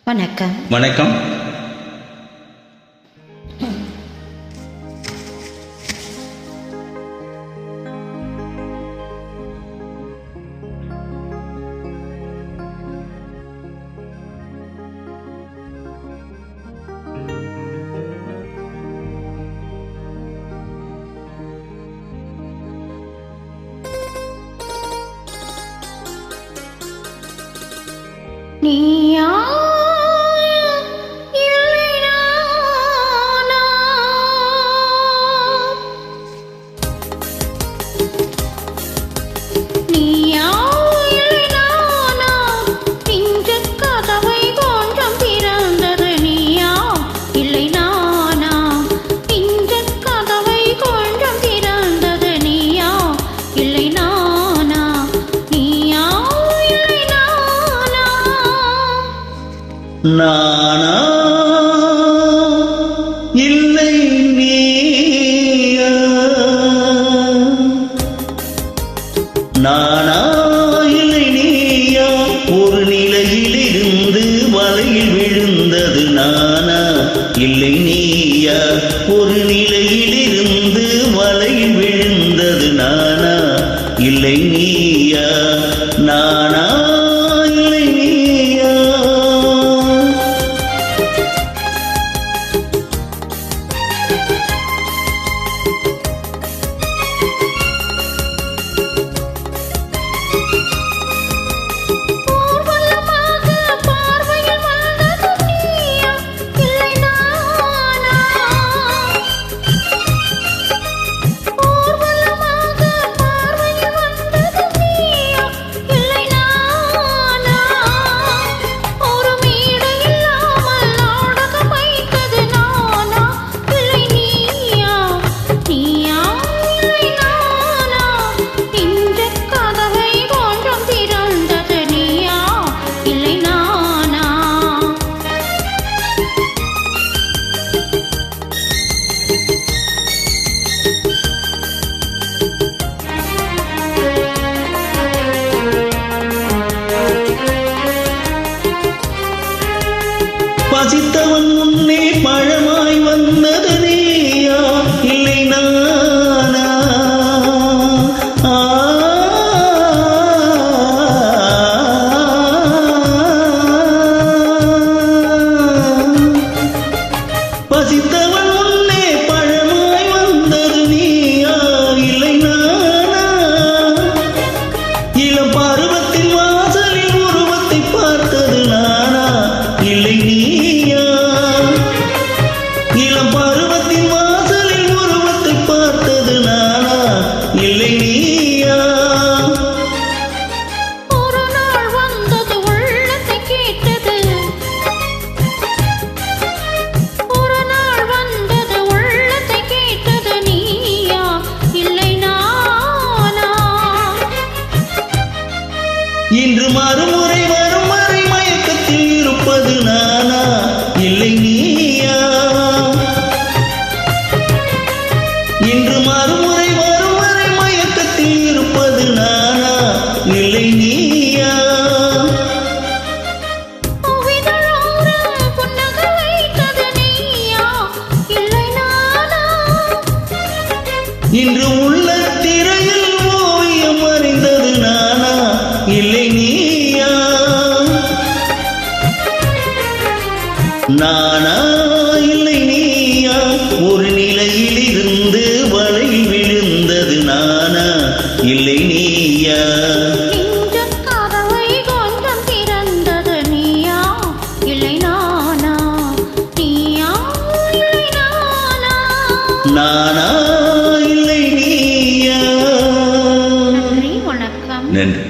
வணக்கம். வணக்கம். நீயா நானா இல்லை நீயா, நானா இல்லை நீயா, ஒரு நிலையிலிருந்து வலையில் விழுந்தது நானா இல்லை நீயா, ஒரு நிலையிலிருந்து வலையில் விழுந்தது நானா இல்லை நீயா, நானா பசித்தவன் முன்னே பழமாய் வந்தது நீயா இல்லை நானா, பசித்தவன் முன்னே பழமாய் வந்தது நீயா இல்லை நானா, இளம் பருவத்தின் வாசலில் உருவத்தை பார்த்தது நானா இல்லை நீயா, இளம் பருவத்தின் வாசலில் உருவத்தை பார்த்தது நானா இல்லை நீயா, ஒரு நாள் வந்தது உள்ளத்தை கேட்டது, ஒரு நாள் வந்தது உள்ளத்தை கேட்டது நீயா இல்லை நானா, இன்று மறுமுறை வரும் வரை மயக்கத்தில் இருப்பது நானா இல்லை நீயா, இன்று மறுமுறை வரும் வரை மயக்கத்தில் இருப்பது நானா இல்லை நீயா, உவிதழோரம் புன்னகை வைத்தது நீயா இல்லை நானா, இன்று உள்ள திரையில் ஓவியம் அறிந்தது நானா இல்லை நீயா, நானா இல்லை நீயா, ஒரு நிலையிலிருந்து வலையில் விழுந்தது நானா இல்லை நீயா, நெஞ்சக் கதவை கொஞ்சம் திறந்தது நீயா இல்லை நானா, நீயா இல்லை நானா, நானா இல்லை நீயா. நன்றி, வணக்கம். நன்றி.